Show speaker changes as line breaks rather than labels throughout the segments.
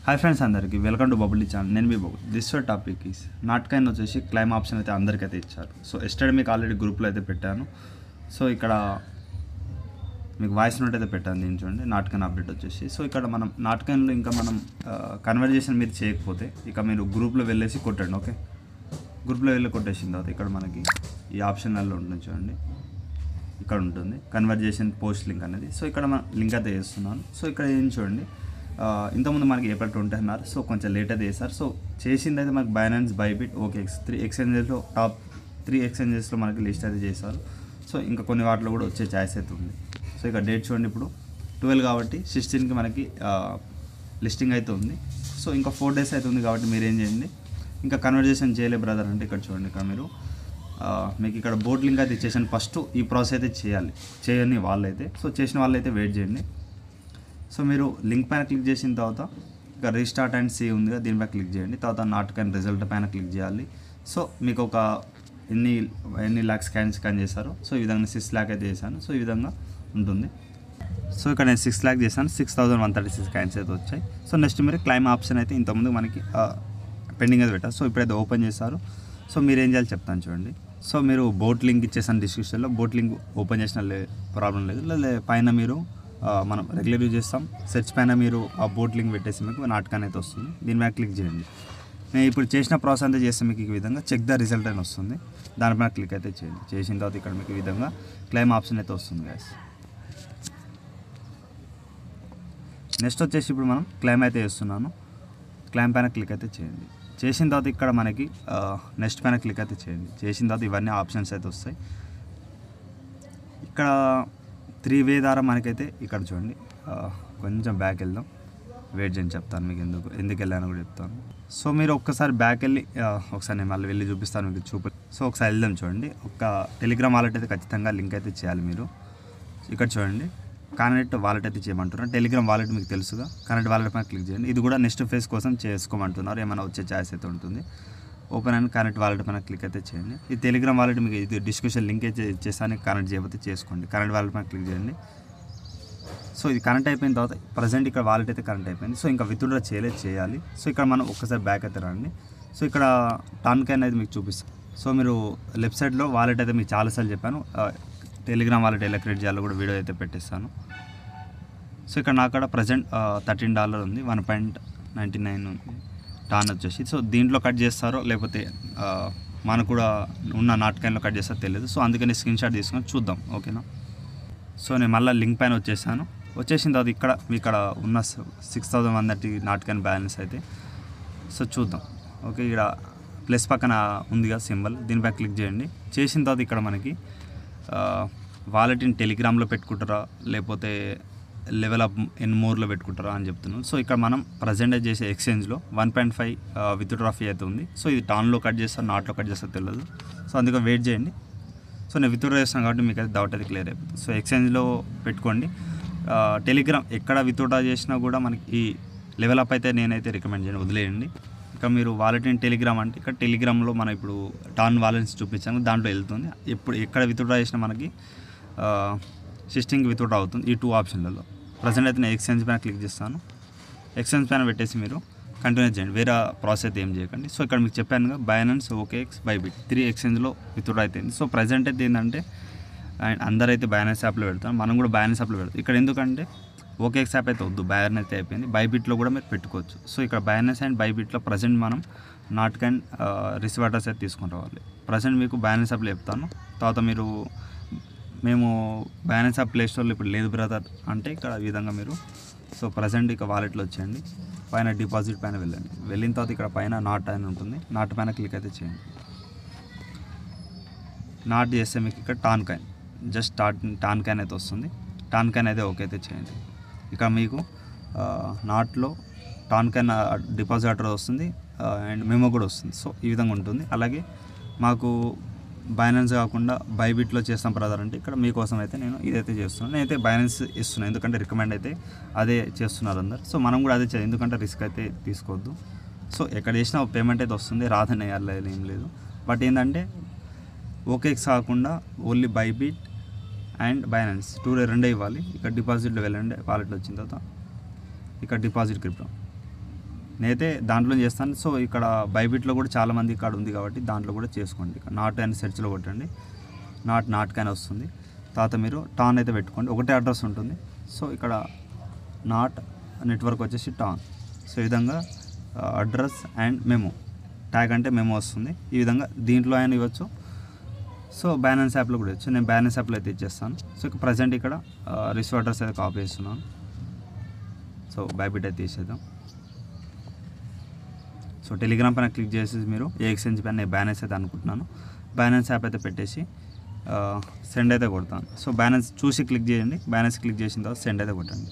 Hi friends, అందరికీ welcome to Bubble channel. నేను మీ Bubble. This topic is not coin వచ్చేసి క్లైమ్ ఆప్షన్ అయితే అందరికైతే ఇచ్చారు. సో ఎస్టర్డే మీకు ఆల్రెడీ గ్రూప్లో అయితే పెట్టాను. సో ఇక్కడ మీకు వాయిస్ నోట్ అయితే పెట్టాను. దీని చూడండి, నాట్ కాయిన్ అప్డేట్ వచ్చేసి. సో ఇక్కడ మనం నాట్ కాయిన్లో ఇంకా మనం కన్వర్జేషన్ మీరు చేయకపోతే ఇక మీరు గ్రూప్లో వెళ్ళేసి కొట్టండి. ఓకే, గ్రూప్లో వెళ్ళి కొట్టేసిన తర్వాత ఇక్కడ మనకి ఈ ఆప్షన్లలో ఉంటుంది చూడండి, ఇక్కడ ఉంటుంది కన్వర్జేషన్ పోస్ట్ లింక్ అనేది. సో ఇక్కడ మనం లింక్ అయితే చేస్తున్నాను. సో ఇక్కడ ఏం చూడండి, ఇంతకుముందు మనకి ఏప్రిల్ 20 అన్నారు. సో కొంచెం లేట్ అయితే చేస్తారు. సో చేసింది అయితే మనకి బైనాన్స్, బైబిట్, ఓకేఎక్స్ 3 ఎక్స్చేంజెస్లో టాప్ 3 ఎక్స్చేంజెస్లో మనకి లిస్ట్ అయితే చేశారు. సో ఇంకా కొన్ని వాటిలో కూడా వచ్చే ఛాయిస్ అయితే ఉంది. సో ఇక డేట్ చూడండి, ఇప్పుడు 12 కాబట్టి 16కి మనకి లిస్టింగ్ అయితే ఉంది. సో ఇంకా 4 days అయితే ఉంది కాబట్టి మీరు ఏం చేయండి, ఇంకా కన్వర్జేషన్ చేయలే బ్రదర్ అంటే ఇక్కడ చూడండి, ఇక్కడ మీరు మీకు ఇక్కడ బోట్ లింక్ అయితే ఇచ్చేసాను. ఫస్ట్ ఈ ప్రాసెస్ అయితే చేయాలి, చేయని వాళ్ళైతే. సో చేసిన వాళ్ళైతే వెయిట్ చేయండి. సో మీరు లింక్ పైన క్లిక్ చేసిన తర్వాత ఇక రీస్టార్ట్ అండ్ సీ ఉంది కదా, దీనిపై క్లిక్ చేయండి. తర్వాత నాట్ కాయిన్ రిజల్ట్ పైన క్లిక్ చేయాలి. సో మీకు ఒక ఎన్ని ల్యాక్స్ స్కాన్ చేశారు. సో ఈ విధంగా 6 lakh అయితే చేశాను. సో ఈ విధంగా ఉంటుంది. సో ఇక్కడ నేను 6 lakh చేశాను, 6136 స్కాన్స్ అయితే వచ్చాయి. సో నెక్స్ట్ మీరు క్లైమ్ ఆప్షన్ అయితే ఇంతకుముందు మనకి పెండింగ్ అయితే పెట్టారు. సో ఇప్పుడైతే ఓపెన్ చేశారు. సో మీరు ఏం చేయాలి చెప్తాను చూడండి. సో మీరు బోట్ లింక్ ఇచ్చేసాను డిస్క్రిప్షన్లో. బోట్ లింక్ ఓపెన్ చేసిన ప్రాబ్లం లేదు. పైన మీరు మనం రెగ్యులర్ యూజ్ చేస్తాం, సెర్చ్ పైన మీరు ఆ బోట్ లింక్ పెట్టేసి మీకు నాట్ కాయిన్ అయితే వస్తుంది. దీని మీద క్లిక్ చేయండి. నేను ఇప్పుడు చేసిన ప్రాసెస్ అంతా చేస్తే మీకు ఈ విధంగా చెక్ ద రిజల్ట్ అని వస్తుంది. దానిపైన క్లిక్ అయితే చేయండి. చేసిన తర్వాత ఇక్కడ మీకు ఈ విధంగా క్లైమ్ ఆప్షన్ అయితే వస్తుంది గైస్. నెక్స్ట్ వచ్చేసి ఇప్పుడు మనం క్లైమ్ అయితే చేస్తున్నాను. క్లైమ్ పైన క్లిక్ అయితే చేయండి. చేసిన తర్వాత ఇక్కడ మనకి నెక్స్ట్ పైన క్లిక్ అయితే చేయండి. చేసిన తర్వాత ఇవన్నీ ఆప్షన్స్ అయితే వస్తాయి. ఇక్కడ 3-way ద్వారా మనకైతే ఇక్కడ చూడండి, కొంచెం బ్యాక్ వెళ్దాం, వెయిట్ చేయని చెప్తాను మీకు ఎందుకు వెళ్ళాను కూడా చెప్తాను. సో మీరు ఒక్కసారి బ్యాక్ వెళ్ళి ఒకసారి నేను మళ్ళీ వెళ్ళి చూపిస్తాను మీకు సో ఒకసారి వెళ్దాం చూడండి. ఒక టెలిగ్రామ్ వాలెట్ అయితే ఖచ్చితంగా లింక్ అయితే చేయాలి మీరు. ఇక్కడ చూడండి, కనెక్ట్ వాలెట్ అయితే చేయమంటున్నారు. టెలిగ్రామ్ వాలెట్ మీకు తెలుసుగా, కనెక్ట్ వాలెట్ పైన క్లిక్ చేయండి. ఇది కూడా నెక్స్ట్ ఫేజ్ కోసం చేసుకోమంటున్నారు. ఏమైనా వచ్చే ఛాయిస్ అయితే ఉంటుంది. ఓపెన్ అండ్ కనెక్ట్ వాలెట్ పైన క్లిక్ అయితే చేయండి. ఈ టెలిగ్రామ్ వాలెట్ మీకు ఇది డిస్క్రిప్షన్ లింక్ అయితే ఇచ్చేసాను. కనెక్ట్ చేయకపోతే చేసుకోండి. కనెక్ట్ వాలెట్ పైన క్లిక్ చేయండి. సో ఇది కనెక్ట్ అయిపోయిన తర్వాత ప్రజెంట్ ఇక్కడ వాలెట్ అయితే కనెక్ట్ అయిపోయింది. సో ఇంకా విత్డ్రా చేయాలి. సో ఇక్కడ మనం ఒక్కసారి బ్యాక్ అయితే రండి. సో ఇక్కడ టాన్ కాయిన్ అయితే మీకు చూపిస్తాను. సో మీరు లెఫ్ట్ సైడ్లో వాలెట్ అయితే మీకు చాలాసార్లు చెప్పాను. టెలిగ్రామ్ వాలెట్ ఎలా క్రియేట్ చేయాలో కూడా వీడియో అయితే పెట్టేస్తాను. సో ఇక్కడ నా కాడ ప్రజెంట్ $13 ఉంది, 1.99 ఉంది టాన్ వచ్చేసి. సో దీంట్లో కట్ చేస్తారో లేకపోతే మనకు కూడా ఉన్న నాట్ కాయిన్లో కట్ చేస్తారో తెలియదు. సో అందుకని స్క్రీన్ షాట్ తీసుకొని చూద్దాం, ఓకేనా. సో నేను మళ్ళీ లింక్ పైన వచ్చేసాను. వచ్చేసిన తర్వాత ఇక్కడ ఉన్న 6130 నాట్ కాయిన్ బ్యాలెన్స్ అయితే సో చూద్దాం. ఓకే, ఇక్కడ ప్లస్ పక్కన ఉందిగా సింబల్, దీనిపై క్లిక్ చేయండి. చేసిన తర్వాత ఇక్కడ మనకి వాలెట్ని టెలిగ్రామ్లో పెట్టుకుంటారా లేకపోతే లెవెల్ అప్ ఎన్ మోర్లో పెట్టుకుంటారా అని చెప్తున్నాను. సో ఇక్కడ మనం ప్రజెంట్ చేసే ఎక్స్చేంజ్లో 1.5 విత్డ్రా ఫీ అయితే ఉంది. సో ఇది టాన్లో కట్ చేస్తారు, నాట్లో కట్ చేస్తారు తెలియదు. సో అందుకే వెయిట్ చేయండి. సో నేను విత్డ్రా చేస్తాను కాబట్టి మీకు అయితే డౌట్ అయితే క్లియర్ అయిపోతుంది. సో ఎక్స్చేంజ్లో పెట్టుకోండి. టెలిగ్రామ్ ఎక్కడ విత్డ్రా చేసినా కూడా మనకి ఈ లెవెల్ అప్ అయితే నేనైతే రికమెండ్ చేయను, వదిలేయండి. ఇక మీరు వాలెట్ని టెలిగ్రామ్ అంటే ఇక్కడ టెలిగ్రామ్లో మనం ఇప్పుడు టాన్ వాలెట్స్ చూపించాము, దాంట్లో వెళ్తుంది. ఎక్కడ విత్డ్రా చేసినా మనకి 16కి విత్డ్రా అవుతుంది ఈ 2 ఆప్షన్లలో. ప్రజెంట్ అయితే నేను ఎక్స్చేంజ్ పైన క్లిక్ చేస్తాను. ఎక్స్చేంజ్ పైన పెట్టేసి మీరు కంటిన్యూ చేయండి, వేరే ప్రాసెస్ అయితే ఏం చేయకండి. సో ఇక్కడ మీకు చెప్పాను బైనాన్స్, ఓకేఎక్స్, బైబిట్ 3 ఎక్స్చేంజ్లో విత్డ్రా అవుతుంది. సో ప్రజెంట్ అయితే ఏంటంటే అందరైతే బైనాన్స్ యాప్లో పెడతాం, మనం కూడా బైనాన్స్ యాప్లో పెడతాం. ఇక్కడ ఎందుకంటే ఓకేఎక్స్ యాప్ అయితే వద్దు, బైనాన్స్ అయితే అయిపోయింది. బైబిట్లో కూడా మీరు పెట్టుకోవచ్చు. సో ఇక్కడ బైనాన్స్ అండ్ బైబిట్లో ప్రజెంట్ మనం నాట్ కాయిన్ రిసీవ్ అడ్రస్ అయితే తీసుకొని రావాలి. ప్రజెంట్ మీకు బైనాన్స్ యాప్లో చెప్తాను. తర్వాత మేము బైనాన్స్ యాప్ ప్లే స్టోర్లో ఇప్పుడు లేదు బ్రదర్ అంటే ఇక్కడ ఈ విధంగా మీరు సో ప్రజెంట్ ఇక వాలెట్లో వచ్చేయండి. పైన డిపాజిట్ పైన వెళ్ళండి. వెళ్ళిన తర్వాత ఇక్కడ పైన నాట్ అని ఉంటుంది, నాట్ పైన క్లిక్ అయితే చేయండి. నాట్ చేస్తే మీకు ఇక్కడ tan coin just tan coin అయితే వస్తుంది. టాన్ కాయిన్ అయితే ఓకే అయితే చేయండి. ఇక మీకు నాట్లో టాన్ కాయిన్ డిపాజిట్ అడ్రస్ వస్తుంది అండ్ మెమో కూడా వస్తుంది. సో ఈ విధంగా ఉంటుంది. అలాగే మాకు బైనాన్స్ కాకుండా బైబిట్లో చేస్తాం బ్రదర్ అంటే ఇక్కడ మీకోసం అయితే నేను ఇదైతే చేస్తున్నాను. నేనైతే బైనాన్స్ ఇస్తున్నాను, ఎందుకంటే రికమెండ్ అయితే అదే చేస్తున్నారు అందరు. సో మనం కూడా అదే చేయాలి, ఎందుకంటే రిస్క్ అయితే తీసుకోవద్దు. సో ఎక్కడ చేసినా పేమెంట్ అయితే వస్తుంది, రాదని ఏం లేదు. బట్ ఏంటంటే ఓకేఎక్స్ కాకుండా ఓన్లీ బైబిట్ అండ్ బైనాన్స్ 2 రెండే ఇవ్వాలి. ఇక్కడ డిపాజిట్లో వెళ్ళండి. వాలెట్లో వచ్చిన తర్వాత ఇక్కడ డిపాజిట్ క్రిప్టో నేనైతే దాంట్లో చేస్తాను. సో ఇక్కడ బైబిట్లో కూడా చాలామంది ఇక్కడ ఉంది కాబట్టి దాంట్లో కూడా చేసుకోండి. ఇక్కడ నాట్ అని సెర్చ్లో కొట్టండి, నాట్కైనా వస్తుంది. తర్వాత మీరు టాన్ అయితే పెట్టుకోండి, ఒకటే అడ్రస్ ఉంటుంది. సో ఇక్కడ నాట్ నెట్వర్క్ వచ్చేసి టాన్. సో ఈ విధంగా అడ్రస్ అండ్ మెమో, ట్యాగ్ అంటే మెమో వస్తుంది. ఈ విధంగా దీంట్లో అయినా ఇవ్వచ్చు. సో బైనాన్స్ యాప్లో కూడా ఇవ్వచ్చు. నేను బైనాన్స్ యాప్లో అయితే ఇచ్చేస్తాను. సో ఇక్కడ ప్రజెంట్ ఇక్కడ రిసీవ్ అడ్రస్ అయితే కాపీ చేస్తున్నాను. సో బైబిట్ అయితే తీసేద్దాం. సో టెలిగ్రామ్ పైన క్లిక్ చేసి మీరు ఏ ఎక్స్చేంజ్ పైన నేను బైనాన్స్ అయితే అనుకుంటున్నాను. బైనాన్స్ యాప్ అయితే పెట్టేసి సెండ్ అయితే కొడతాను. సో బైనాన్స్ చూసి క్లిక్ చేయండి. బైనాన్స్ క్లిక్ చేసిన తర్వాత సెండ్ అయితే కొట్టండి.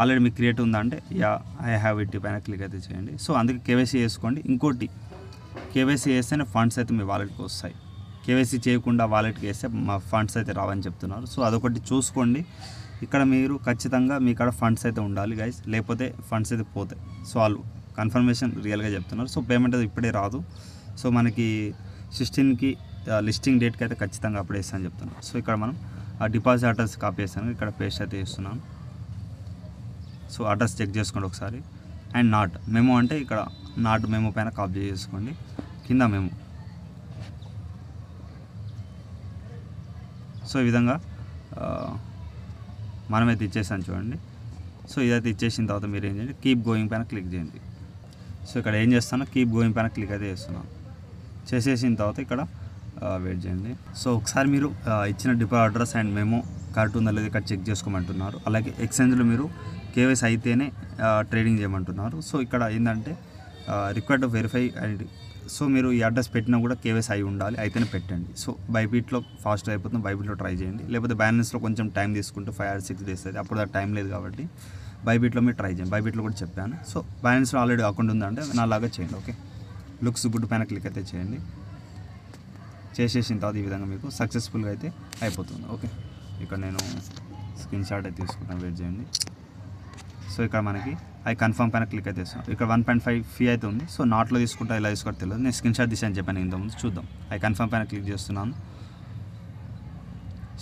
ఆల్రెడీ మీకు క్రియేట్ ఉందా అంటే యా ఐ హ్యావ్ ఇట్ పైన క్లిక్ అయితే చేయండి. సో అందుకే కేవైసీ చేసుకోండి. ఇంకోటి, కేవైసీ చేస్తేనే ఫండ్స్ అయితే మీ వాలెట్కి వస్తాయి. కేవైసీ చేయకుండా వాలెట్కి వేస్తే మా ఫండ్స్ అయితే రావని చెప్తున్నారు. సో అదొకటి చూసుకోండి. ఇక్కడ మీరు ఖచ్చితంగా మీ కాడ ఫండ్స్ అయితే ఉండాలి గైస్, లేకపోతే ఫండ్స్ అయితే పోతాయి. సో వాళ్ళు కన్ఫర్మేషన్ రియల్గా చెప్తున్నారు. సో పేమెంట్ అది ఇప్పుడే రాదు. సో మనకి 16కి లిస్టింగ్ డేట్కి అయితే ఖచ్చితంగా అప్పుడే ఇస్తాను చెప్తున్నాను. సో ఇక్కడ మనం ఆ డిపాజిట్ అడ్రస్ కాపీ చేస్తాను, ఇక్కడ పేస్ట్ అయితే చేస్తున్నాను. సో అడ్రస్ చెక్ చేసుకోండి ఒకసారి. అండ్ నాట్ మెమో అంటే ఇక్కడ నాట్ మెమో పైన కాపీ చేసుకోండి, కింద మెమో. సో ఈ విధంగా మనమైతే ఇచ్చేసాను చూడండి. సో ఇదైతే ఇచ్చేసిన తర్వాత మీరు ఏం చేయండి, కీప్ గోయింగ్ పైన క్లిక్ చేయండి. సో ఇక్కడ ఏం చేస్తానో కీప్ గోయింగ్ పైన క్లిక్ అయితే చేస్తున్నాను. చేసేసిన తర్వాత ఇక్కడ వెయిట్ చేయండి. సో ఒకసారి మీరు ఇచ్చిన deposit address and memo correct ఉందా లేదా ఇక్కడ చెక్ చేసుకోమంటున్నారు. అలాగే ఎక్స్చేంజ్లో మీరు కేవైసీ అయితేనే ట్రేడింగ్ చేయమంటున్నారు. సో ఇక్కడ ఏంటంటే required to verify ID. So మీరు ఈ అడ్రస్ పెట్టినా కూడా కేవైసీ అయి ఉండాలి, అయితేనే పెట్టండి. సో బైబిట్లో ఫాస్ట్గా అయిపోతుంది, బైబిట్లో ట్రై చేయండి. లేకపోతే బైనాన్స్లో కొంచెం టైం తీసుకుంటే 5 or 6 days అయితే, అప్పుడు టైం లేదు కాబట్టి బైబిట్లో మీరు ట్రై చేయండి. బైబిట్లో కూడా చెప్పాను. సో బైనాన్స్లో ఆల్రెడీ అకౌంట్ ఉందంటే నాలాగా చేయండి. ఓకే, లుక్స్ గుడ్ పైన క్లిక్ అయితే చేయండి. చేసేసిన తర్వాత ఈ విధంగా మీకు సక్సెస్ఫుల్గా అయితే అయిపోతుంది. ఓకే, ఇక్కడ నేను స్క్రీన్ షాట్ అయితే తీసుకుంటాను, వెయిట్ చేయండి. సో ఇక్కడ మనకి ఐ కన్ఫర్మ్ పైన క్లిక్ అయితే ఇస్తున్నాను. ఇక్కడ 1.5 ఫీ అయితే ఉంది. సో నాట్లో తీసుకుంటా ఇలా తీసుకోవడం తెలియదు, నేను స్క్రీన్ షాట్ తీసాను చెప్పాను ఇంతకుముందు. చూద్దాం. ఐ కన్ఫర్మ్ పైన క్లిక్ చేస్తున్నాను.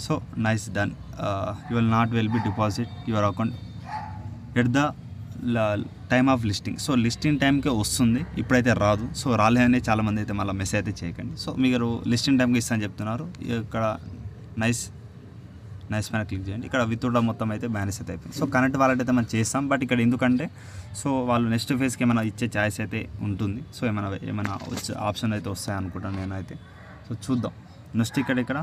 So nice done. Will be deposit your account at the time of listing. So listing టైంకే వస్తుంది, ఇప్పుడైతే రాదు. సో రాలేదని చాలామంది అయితే మళ్ళీ మెసేజ్ అయితే చేయకండి. సో మీరు లిస్టింగ్ టైంకి ఇస్తాను చెప్తున్నారు. ఇక్కడ నైస్ పైన క్లిక్ చేయండి. ఇక్కడ విత్డ్రా మొత్తం అయితే బ్యాలెన్స్ అయితే అయిపోయింది. సో కరెంట్ వాలెట్ అయితే మనం చేస్తాం, బట్ ఇక్కడ ఎందుకంటే సో వాళ్ళు నెక్స్ట్ ఫేజ్కి ఏమైనా ఇచ్చే ఛాయిస్ అయితే ఉంటుంది. సో ఏమైనా వచ్చే ఆప్షన్ అయితే వస్తాయి అనుకుంటాను నేనైతే. సో చూద్దాం. నెక్స్ట్ ఇక్కడ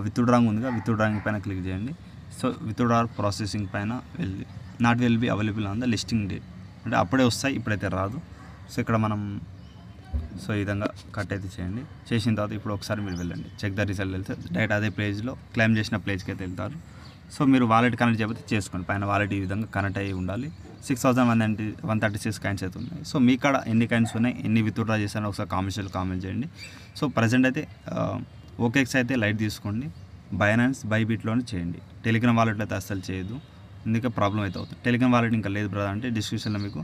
విత్డ్రాంగ్ ఉందిగా, విత్డ్రాంగ్ పైన క్లిక్ చేయండి. సో విత్డ్రా ప్రాసెసింగ్ పైన వెళ్ళి not will be available on the listing date, అంటే అప్పుడే వస్తాయి, ఇప్పుడైతే రాదు. సో ఇక్కడ మనం సో ఈ విధంగా కట్ అయితే చేయండి. చేసిన తర్వాత ఇప్పుడు ఒకసారి మీరు వెళ్ళండి, చెక్ ద రిజల్ట్ వెళ్తే డైరెక్ట్ అదే పేజ్లో క్లెయిమ్ చేసిన పేజ్కి అయితే వెళ్తారు. సో మీరు వాలెట్ కనెక్ట్ చేయకపోతే చేసుకోండి. పైన వాలెట్ ఈ విధంగా కనెక్ట్ అయ్యి ఉండాలి. 6136 కాయిన్స్ అయితే ఉన్నాయి. సో మీ కాడ ఎన్ని కాయిన్స్ ఉన్నాయి, ఎన్ని విత్డ్రా చేశారో ఒకసారి కామెంట్ చేయండి. సో ప్రజెంట్ అయితే ఓకేఎక్స్ అయితే లైట్ తీసుకోండి, బైనాన్స్ బైబిట్లోనే చేయండి. టెలిగ్రామ్ వాలెట్లో అయితే అస్సలు చేయదు, ఎందుకంటే ప్రాబ్లం అయితే అవుతుంది. టెలిగ్రామ్ వాలెట్ ఇంకా లేదు బ్రదర్ అంటే డిస్క్రిప్షన్లో మీకు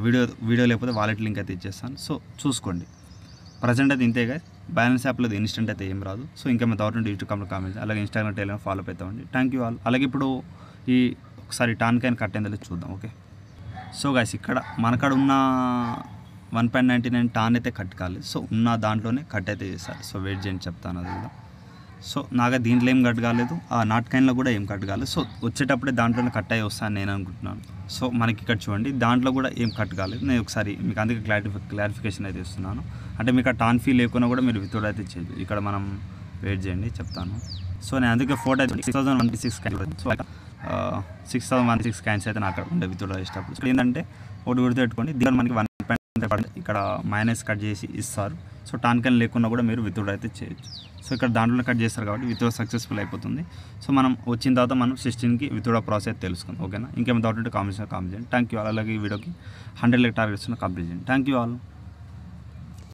వీడియో లేకపోతే వాలెట్ లింక్ అయితే ఇచ్చేస్తాను. సో చూసుకోండి. ప్రజెంట్ అయితే ఇంతేగా. బైనాన్స్ యాప్లో ఇన్స్టెంట్ అయితే ఏం రాదు. సో ఇంకా డౌట్ ఉంటే యూట్యూబ్ కామెంట్, అలాగే ఇన్స్టాగ్రామ్ టెలిగ్రామ్ ఫాలో అవుతామండి. Thank you all. అలాగే ఇప్పుడు ఈ ఒకసారి టాన్ కాయిన్ కట్ అయిందో చూద్దాం. ఓకే, సో గైస్ ఇక్కడ మనకాడ ఉన్న 1.99 టాన్ అయితే కట్ కాలేదు. సో ఉన్న దాంట్లోనే కట్ అయితే చేస్తారు. సో వెయిట్ చేయండి, చెప్తాను అది కూడా. సో నాగా దీంట్లో ఏం కట్ కాలేదు, ఆ నాట్ కాయిన్లో కూడా ఏం కట్ కాలేదు. సో వచ్చేటప్పుడే దాంట్లోనే కట్ అయ్యి వస్తాను నేను అనుకుంటున్నాను. సో మనకి ఇక్కడ చూడండి, దాంట్లో కూడా ఏం కట్ కాలేదు. నేను ఒకసారి మీకు అందుకే క్లారిఫికేషన్ అయితే ఇస్తున్నాను. అంటే మీకు ఆ టాన్ ఫీ లేకున్నా కూడా మీరు విత్డ్రా అయితే చేయదు. ఇక్కడ మనం వెయిట్ చేయండి, చెప్తాను. సో నేను అందుకే ఫోటో అయితే 6016 కాయిన్స్. సో 6016 కాయిన్స్ అయితే నాకు అక్కడ ఉండే విత్డ్రా చేసేటప్పుడు. సో ఏంటంటే ఒకటి గుర్తుపెట్టుకోండి, దీనిలో మనకి 1.5 ఇక్కడ మైనస్ కట్ చేసి ఇస్తారు. సో టాన్ కాయిన్ లేకున్నా కూడా మీరు విత్డ్రా అయితే చేయొచ్చు. సో ఇక్కడ దాంట్లోనే కట్ చేస్తారు కాబట్టి విత్డ్రా సక్సెస్ఫుల్ అయిపోతుంది. సో మనం వచ్చిన తర్వాత మనం 16కి విత్డ్రా ప్రాసెస్ తెలుసుకుందాం. ఓకేనా, ఇంకేమైనా డౌట్ ఉంటే కామెంట్ చేయండి. Thank you all. అలాగే ఈ వీడియోకి 100 లైక్ టార్గెట్స్ కంప్లీట్ చేయండి. Thank you all.